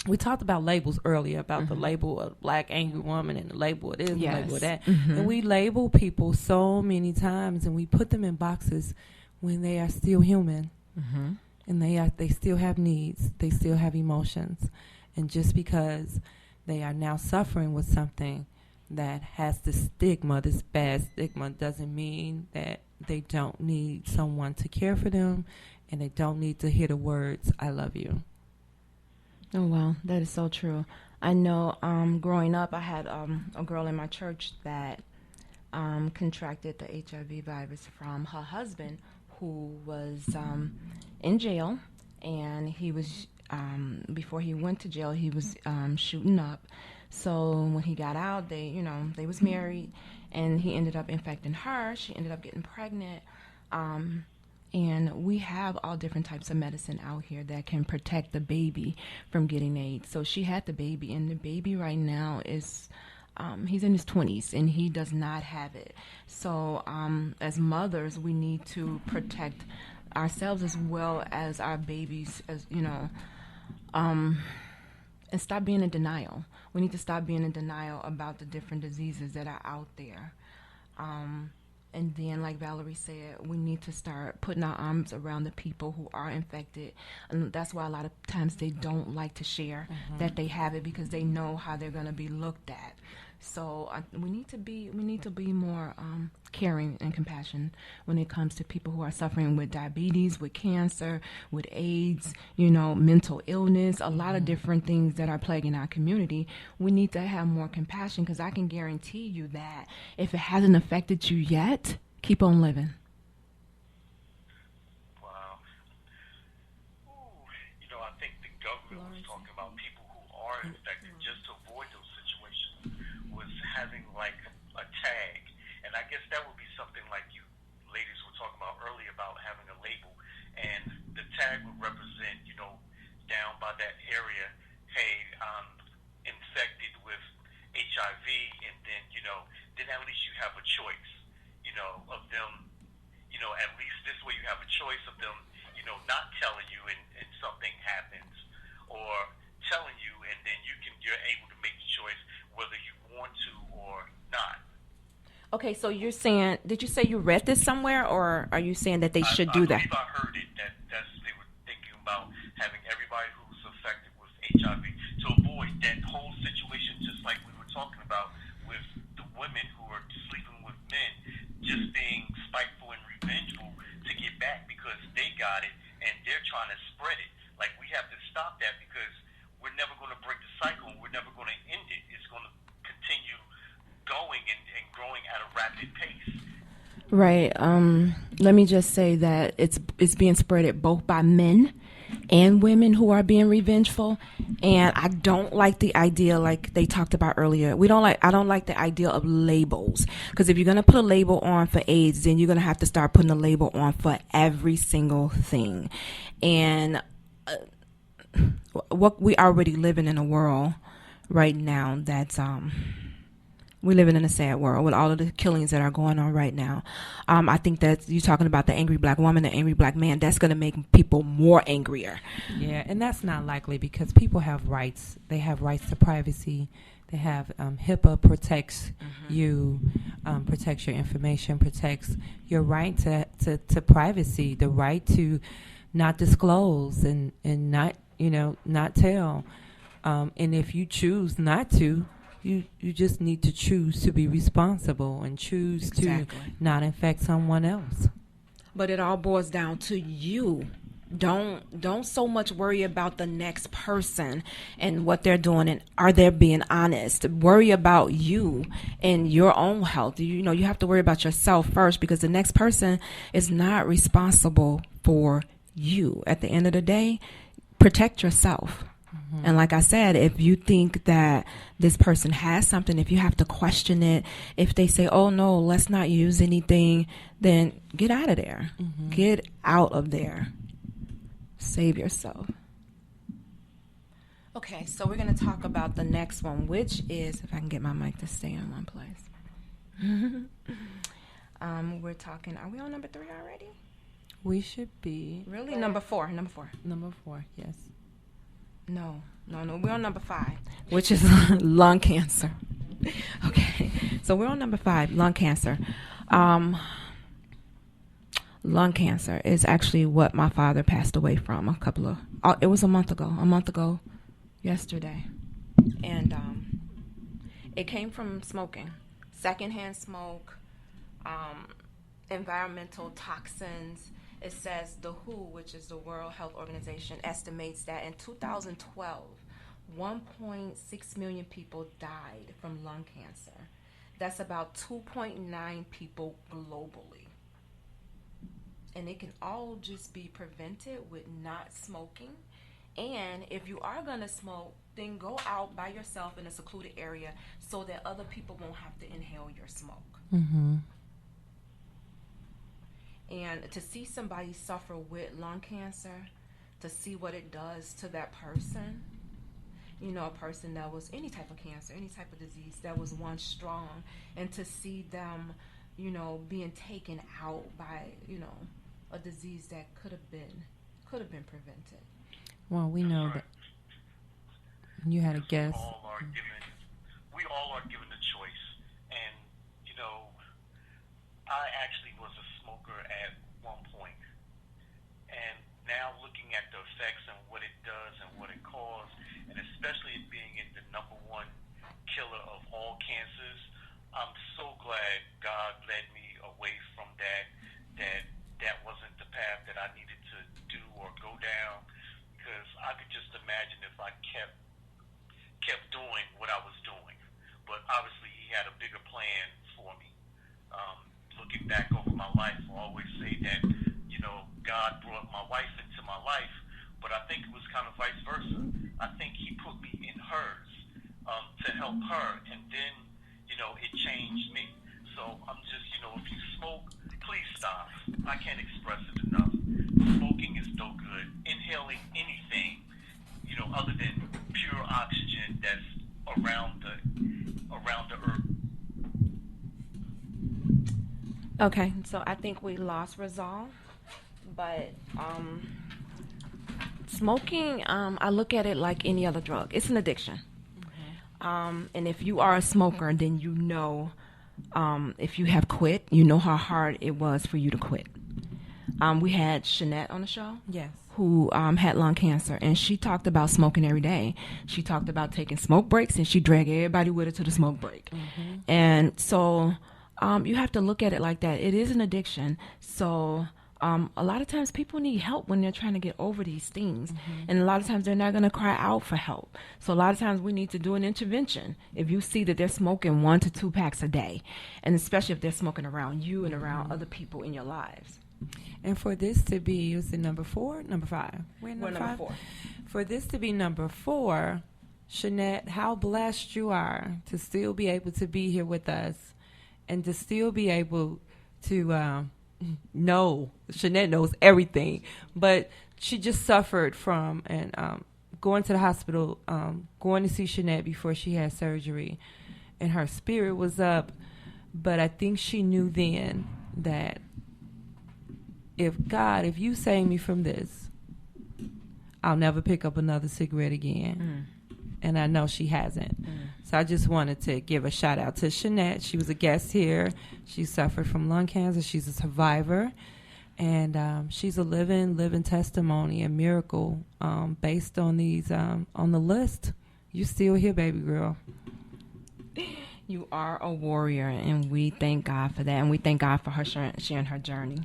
Speaker 6: We talked about labels earlier, about the label of black angry woman and the label of this and the label of that. And we label people so many times, and we put them in boxes when they are still human. And they still have needs, they still have emotions. And just because they are now suffering with something that has this stigma, this bad stigma, doesn't mean that they don't need someone to care for them, and they don't need to hear the words, I love you.
Speaker 5: Oh, wow. That is so true. I know growing up, I had a girl in my church that contracted the HIV virus from her husband, who was in jail, and he was, before he went to jail, he was shooting up. So when he got out, they was married, and he ended up infecting her. She ended up getting pregnant. And we have all different types of medicine out here that can protect the baby from getting AIDS. So she had the baby, and the baby right now is, he's in his 20s, and he does not have it. So as mothers, we need to protect ourselves as well as our babies, as and stop being in denial. We need to stop being in denial about the different diseases that are out there. And then, like Valerie said, we need to start putting our arms around the people who are infected. And that's why a lot of times they don't like to share that they have it, because they know how they're going to be looked at. So we need to be more caring and compassion when it comes to people who are suffering with diabetes, with cancer, with AIDS, mental illness, a lot of different things that are plaguing our community. We need to have more compassion, because I can guarantee you that if it hasn't affected you yet, keep on living.
Speaker 11: Wow. Ooh, I think the government was talking about people who are infected, just to avoid those situations, was having like a tag. And I guess that would be something like you ladies were talking about earlier, about having a label. And the tag choice of them, not telling you and something happens, or telling you and then you're able to make the choice whether you want to or not.
Speaker 5: Okay, so you're saying, did you say you read this somewhere, or are you saying that they should do that?
Speaker 11: I believe I heard it, that's they were thinking about having everybody who's affected with HIV to avoid that whole situation, just like we were talking about with the women who are sleeping with men, just being spiteful and revengeful to get back because they got it and they're trying to spread it. Like, we have to stop that because we're never going to break the cycle and we're never going to end it. It's going to continue going and growing at a rapid pace.
Speaker 5: Right. Let me just say that it's being spread both by men and women who are being revengeful, and I don't like the idea, like they talked about earlier. I don't like the idea of labels, because if you're going to put a label on for AIDS, then you're going to have to start putting a label on for every single thing. And what we already living in a world right now that's we're living in a sad world with all of the killings that are going on right now. I think that you're talking about the angry black woman, the angry black man. That's going to make people more angrier.
Speaker 6: Yeah, and that's not likely because people have rights. They have rights to privacy. They have HIPAA protects you, protects your information, protects your right to privacy, the right to not disclose and not not tell. And if you choose not to, you just need to choose to be responsible and choose to not infect someone else.
Speaker 5: But it all boils down to you. Don't so much worry about the next person and what they're doing and are they being honest. Worry about you and your own health. You have to worry about yourself first, because the next person is not responsible for you. At the end of the day, protect yourself. And like I said, if you think that this person has something, if you have to question it, if they say, oh, no, let's not use anything, then get out of there. Get out of there. Save yourself. Okay, so we're going to talk about the next one, which is, if I can get my mic to stay in one place. We're talking, are we on number 3 already?
Speaker 6: We should be.
Speaker 5: Really? Number 4,
Speaker 6: yes.
Speaker 5: No, we're on number 5, which is lung cancer. Okay, so we're on number 5, lung cancer. Lung cancer is actually what my father passed away from it was a month ago yesterday. And it came from smoking, secondhand smoke, environmental toxins. It says the WHO, which is the World Health Organization, estimates that in 2012, 1.6 million people died from lung cancer. That's about 2.9 people globally. And it can all just be prevented with not smoking. And if you are going to smoke, then go out by yourself in a secluded area so that other people won't have to inhale your smoke. And to see somebody suffer with lung cancer, to see what it does to that person, a person that was any type of cancer, any type of disease that was once strong, and to see them, being taken out by, a disease that could have been prevented.
Speaker 6: Well, we know that you had a guess.
Speaker 11: We all are given the choice, and I actually was a smoker at one point, and now looking at the effects and what it does and what it caused, and especially it being the number one killer of all cancers, I'm so glad God led me away from that wasn't the path that I needed to do or go down, because I could just imagine if I kept doing what I was doing. But obviously he had a bigger plan for me. Looking back over my life, I always say that, God brought my wife into my life, but I think it was kind of vice versa. I think he put me in hers to help her, and then, it changed me. So I'm just, if you smoke, please stop. I can't express it enough. Smoking is no good. Inhaling anything, other than pure oxygen that's around the earth.
Speaker 5: Okay, so I think we lost Rizal, But smoking, I look at it like any other drug. It's an addiction. And if you are a smoker, then you know, if you have quit, you know how hard it was for you to quit. We had Shanette on the show.
Speaker 6: Yes.
Speaker 5: Who had lung cancer, and she talked about smoking every day. She talked about taking smoke breaks, and she dragged everybody with her to the smoke break. And so you have to look at it like that. It is an addiction. So a lot of times people need help when they're trying to get over these things. And a lot of times they're not going to cry out for help. So a lot of times we need to do an intervention. If you see that they're smoking 1 to 2 packs a day, and especially if they're smoking around you and around other people in your lives.
Speaker 6: And for this to be, was it number 4, number 5? We're number
Speaker 5: 4.
Speaker 6: For this to be number 4, Shanette, how blessed you are to still be able to be here with us and to still be able to know. Shanette knows everything, but she just suffered from going to the hospital, going to see Shanette before she had surgery, and her spirit was up. But I think she knew then that if you save me from this, I'll never pick up another cigarette again. And I know she hasn't. So I just wanted to give a shout out to Shanette. She was a guest here. She suffered from lung cancer. She's a survivor. And she's a living testimony, a miracle based on these, on the list. You still here, baby girl.
Speaker 5: You are a warrior, and we thank God for that. And we thank God for her sharing her journey.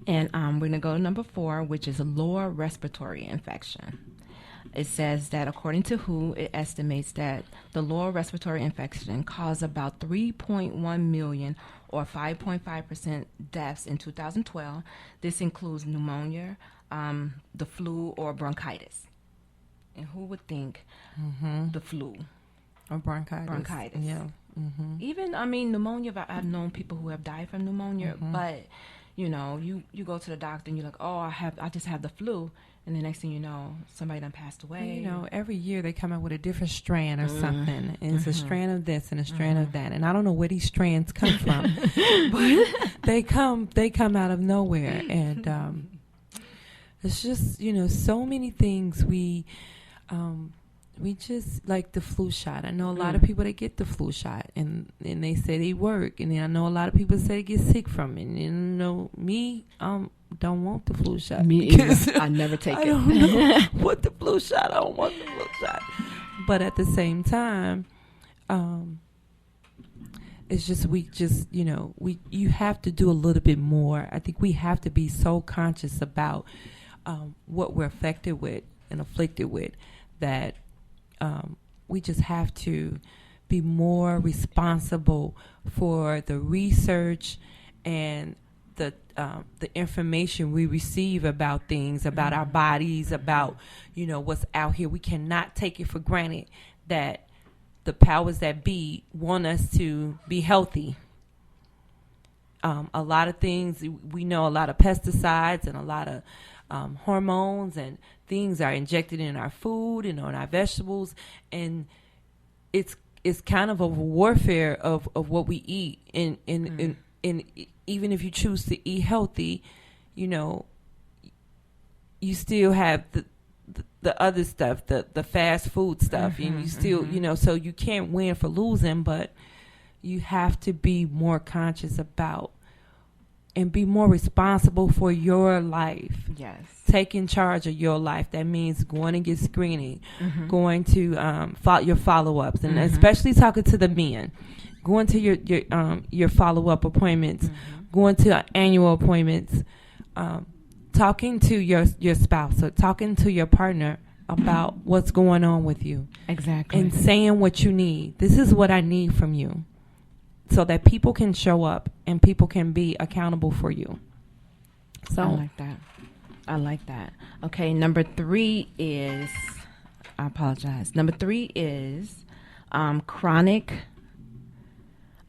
Speaker 5: And we're going to go to number 4, which is a lower respiratory infection. It says that according to WHO, it estimates that the lower respiratory infection caused about 3.1 million or 5.5% deaths in 2012. This includes pneumonia, the flu, or bronchitis. And who would think the flu?
Speaker 6: Or bronchitis. Yeah.
Speaker 5: Even, pneumonia, I've known people who have died from pneumonia, but you know, you go to the doctor and you're like, oh, I just have the flu, and the next thing you know, somebody done passed away.
Speaker 6: You know, every year they come out with a different strand or something, and it's a strand of this and a strand of that, and I don't know where these strands come from, but they come out of nowhere, and it's just, you know, so many things we just, like the flu shot. I know a lot of people that get the flu shot, and they say they work. And then I know a lot of people say they get sick from it. And you know, me, don't want the flu shot.
Speaker 5: Me either. I never take it.
Speaker 6: I don't know what the flu shot. I don't want the flu shot. But at the same time, it's just, you have to do a little bit more. I think we have to be so conscious about what we're affected with and afflicted with that we just have to be more responsible for the research and the information we receive about things, about our bodies, about, you know, what's out here. We cannot take it for granted that the powers that be want us to be healthy. A lot of things, we know a lot of pesticides and a lot of hormones and things are injected in our food and on our vegetables, and it's kind of a warfare of what we eat. And even if you choose to eat healthy, you know, you still have the other stuff, the fast food stuff, and you still, you know, so you can't win for losing, but you have to be more conscious about and be more responsible for your life.
Speaker 5: Yes.
Speaker 6: Taking charge of your life. That means going and get screening, going to your follow-ups, and especially talking to the men, going to your follow-up appointments, going to annual appointments, talking to your spouse or talking to your partner about what's going on with you.
Speaker 5: Exactly.
Speaker 6: And saying what you need. This is what I need from you. So that people can show up and people can be accountable for you. So
Speaker 5: I like that. Okay, number 3 is, I apologize. Number 3 is chronic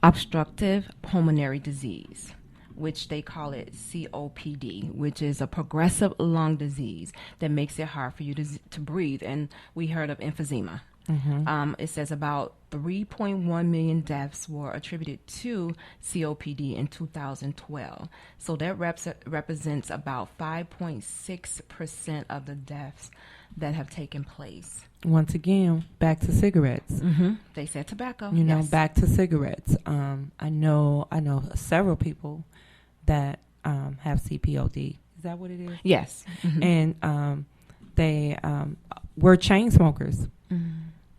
Speaker 5: obstructive pulmonary disease, which they call it COPD, which is a progressive lung disease that makes it hard for you to breathe. And we heard of emphysema. It says about 3.1 million deaths were attributed to COPD in 2012. So that represents about 5.6% of the deaths that have taken place.
Speaker 6: Once again, back to cigarettes.
Speaker 5: They said tobacco.
Speaker 6: You know, back to cigarettes. I know several people that have CPOD. Is that what it is?
Speaker 5: Yes.
Speaker 6: And they were chain smokers.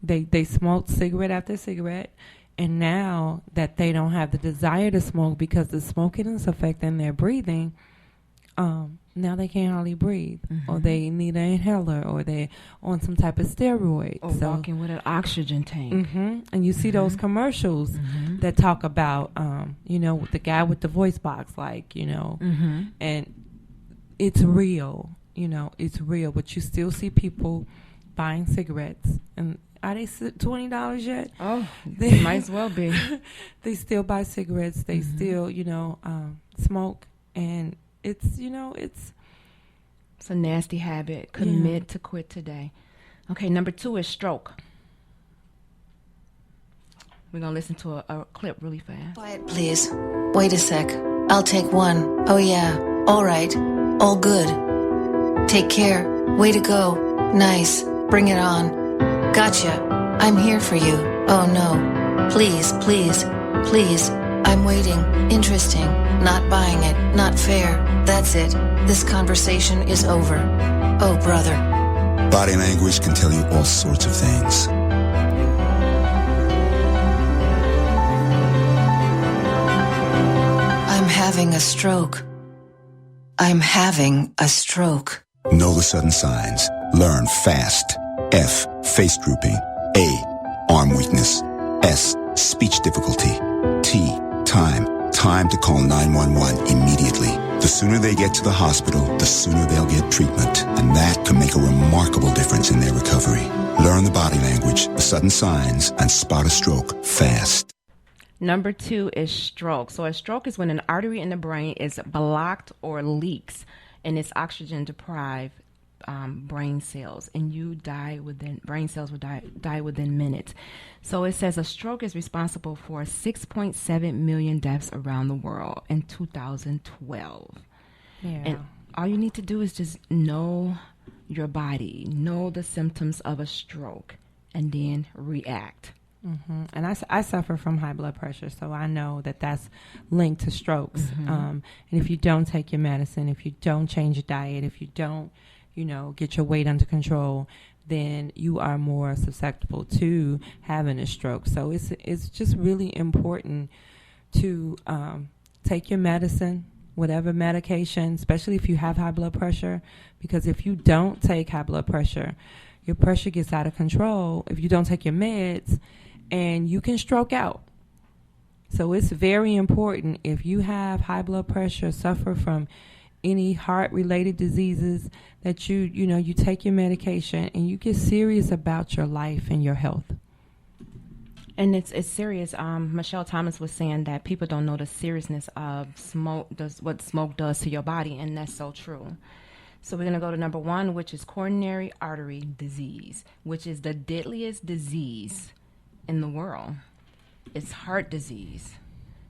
Speaker 6: They smoked cigarette after cigarette, and now that they don't have the desire to smoke because the smoking is affecting their breathing, now they can't hardly breathe, or they need an inhaler, or they're on some type of steroid.
Speaker 5: Or walking with an oxygen tank.
Speaker 6: And you see those commercials that talk about, the guy with the voice box, and it's real, it's real, but you still see people buying cigarettes. And are they $20 yet?
Speaker 5: Oh, they might as well be.
Speaker 6: They still buy cigarettes. They still, smoke. And it's
Speaker 5: a nasty habit. Commit to quit today. Okay, number 2 is stroke. We're going to listen to a clip really fast.
Speaker 12: Quiet, please. Wait a sec. I'll take one. Oh, yeah. All right. All good. Take care. Way to go. Nice. Bring it on. Gotcha. I'm here for you. Oh, no. Please, please, please. I'm waiting. Interesting. Not buying it. Not fair. That's it. This conversation is over. Oh, brother.
Speaker 13: Body language can tell you all sorts of things.
Speaker 12: I'm having a stroke. I'm having a stroke.
Speaker 13: Know the sudden signs. Learn fast. F. Face drooping. A. Arm weakness. S. Speech difficulty. T. Time. Time to call 911 immediately. The sooner they get to the hospital, the sooner they'll get treatment. And that can make a remarkable difference in their recovery. Learn the body language, the sudden signs, and spot a stroke fast.
Speaker 5: Number 2 is stroke. So a stroke is when an artery in the brain is blocked or leaks and it's oxygen deprived brain cells, and brain cells will die within minutes. So it says a stroke is responsible for 6.7 million deaths around the world in 2012.
Speaker 6: Yeah.
Speaker 5: And all you need to do is just know your body, know the symptoms of a stroke, and then react.
Speaker 6: And I suffer from high blood pressure, so I know that that's linked to strokes. And if you don't take your medicine, if you don't change your diet, if you don't, get your weight under control, then you are more susceptible to having a stroke. So it's just really important to take your medicine, whatever medication, especially if you have high blood pressure, because if you don't take high blood pressure, your pressure gets out of control if you don't take your meds, and you can stroke out. So it's very important, if you have high blood pressure, suffer from any heart-related diseases, that you take your medication and you get serious about your life and your health.
Speaker 5: And it's serious. Michelle Thomas was saying that people don't know the seriousness of what smoke does to your body, and that's so true. So we're going to go to number 1, which is coronary artery disease, which is the deadliest disease in the world. It's heart disease.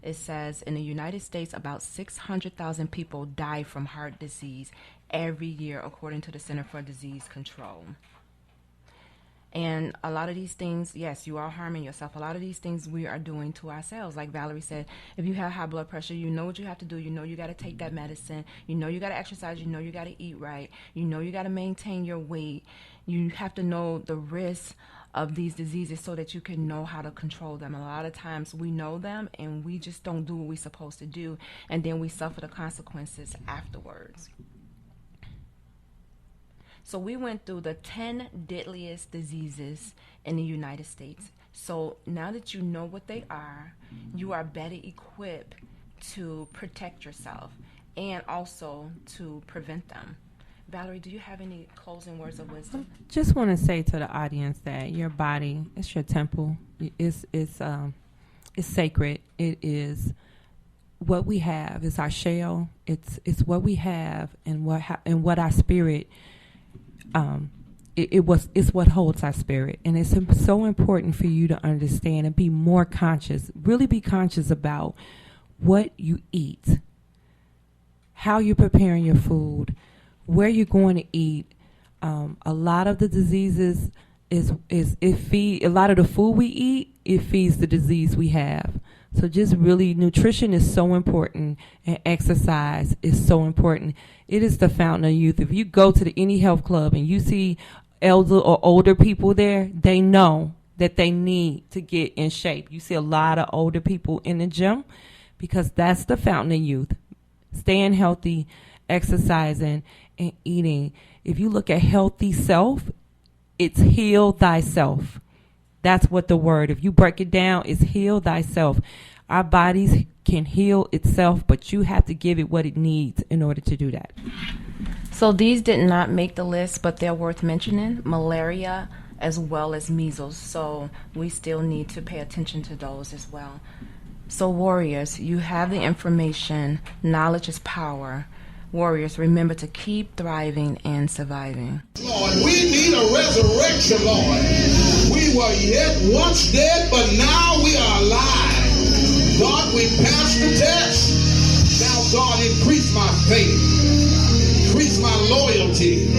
Speaker 5: It says in the United States, about 600,000 people die from heart disease every year, according to the Center for Disease Control. And a lot of these things, yes, you are harming yourself. A lot of these things we are doing to ourselves. Like Valerie said, if you have high blood pressure, you know what you have to do. You know you got to take that medicine. You know you got to exercise. You know you got to eat right. You know you got to maintain your weight. You have to know the risks of these diseases so that you can know how to control them. A lot of times we know them and we just don't do what we're supposed to do, and then we suffer the consequences afterwards. So we went through the 10 deadliest diseases in the United States. So now that you know what they are, you are better equipped to protect yourself and also to prevent them. Valerie, do you have any closing words of wisdom?
Speaker 6: Just want to say to the audience that your body is your temple. It's sacred. It is what we have. It's our shell. It's what we have, and what our spirit it's what holds our spirit. And it's so important for you to understand and be more conscious, really be conscious about what you eat, how you're preparing your food, where you're going to eat. A lot of the diseases a lot of the food we eat, it feeds the disease we have. So just really, nutrition is so important, and exercise is so important. It is the fountain of youth. If you go to any health club and you see elder or older people there, they know that they need to get in shape. You see a lot of older people in the gym because that's the fountain of youth. Staying healthy, exercising, and eating. If you look at healthy self, it's heal thyself. That's what the word, if you break it down, is heal thyself. Our bodies can heal itself, but you have to give it what it needs in order to do that.
Speaker 5: So these did not make the list, but they're worth mentioning. Malaria as well as measles. So we still need to pay attention to those as well. So warriors, you have the information. Knowledge is power. Warriors, remember to keep thriving and surviving.
Speaker 8: Lord, we need a resurrection, Lord. We were yet once dead, but now we are alive. God, we passed the test. Now, God, increase my faith, increase my loyalty,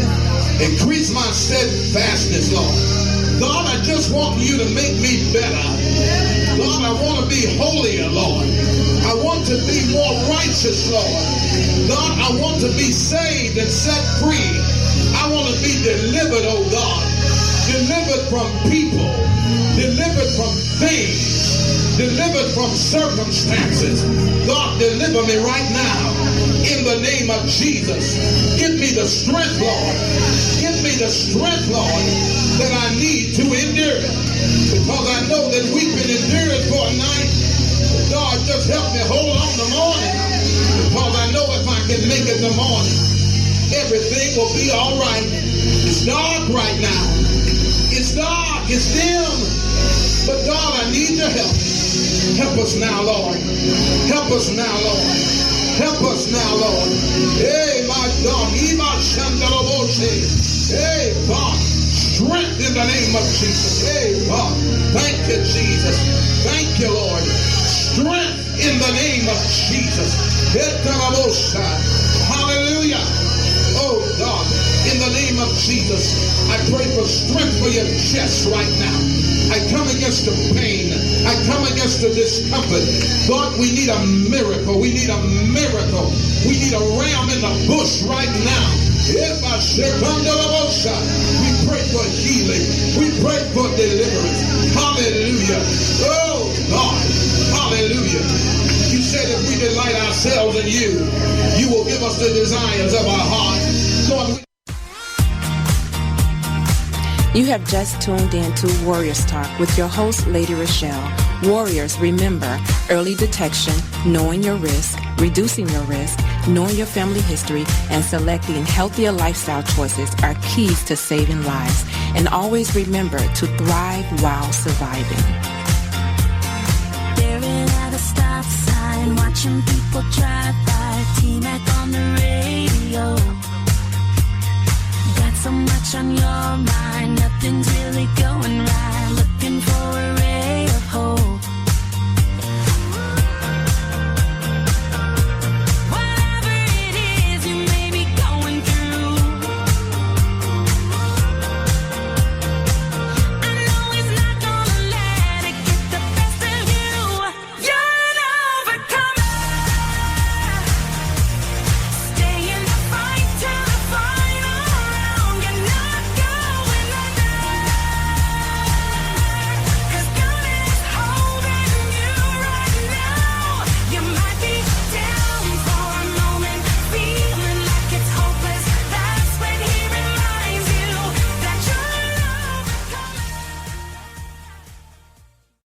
Speaker 8: increase my steadfastness, Lord. God, I just want you to make me better. God, I want to be holier, Lord. I want to be more righteous, Lord. God, I want to be saved and set free. I want to be delivered, oh God. Delivered from people. Delivered from things. Delivered from circumstances. God, deliver me right now. In the name of Jesus. Give me the strength, Lord. Give me the strength, Lord, that I need to endure. Because I know that weeping endures for a night. God, just help me hold on the morning. Because I know if I can make it the morning, everything will be all right. It's dark right now. It's dark. It's dim. But God, I need your help. Help us now, Lord. Help us now, Lord. Help us now, Lord. Hey, my God. Hey, God. Strength in the name of Jesus. Hey, God. Thank you, Jesus. Thank you, Lord. Strength in the name of Jesus. Hallelujah. Oh, God. In the name of Jesus, I pray for strength for your chest right now. I come against the pain. I come against the discomfort. God, we need a miracle. We need a miracle. We need a ram in the bush right now. If I shake under the bush, we pray for healing. We pray for deliverance. Hallelujah. Oh, God. Hallelujah. You said if we delight ourselves in you, you will give us the desires of our heart. Lord,
Speaker 4: you have just tuned in to Warriors Talk with your host, Lady Rochelle. Warriors, remember, early detection, knowing your risk, reducing your risk, knowing your family history, and selecting healthier lifestyle choices are keys to saving lives. And always remember to thrive while surviving.
Speaker 14: Staring at a stop sign, watching people drive by, T-Mac on the radio. Got so much on your mind, nothing's really going right, looking for a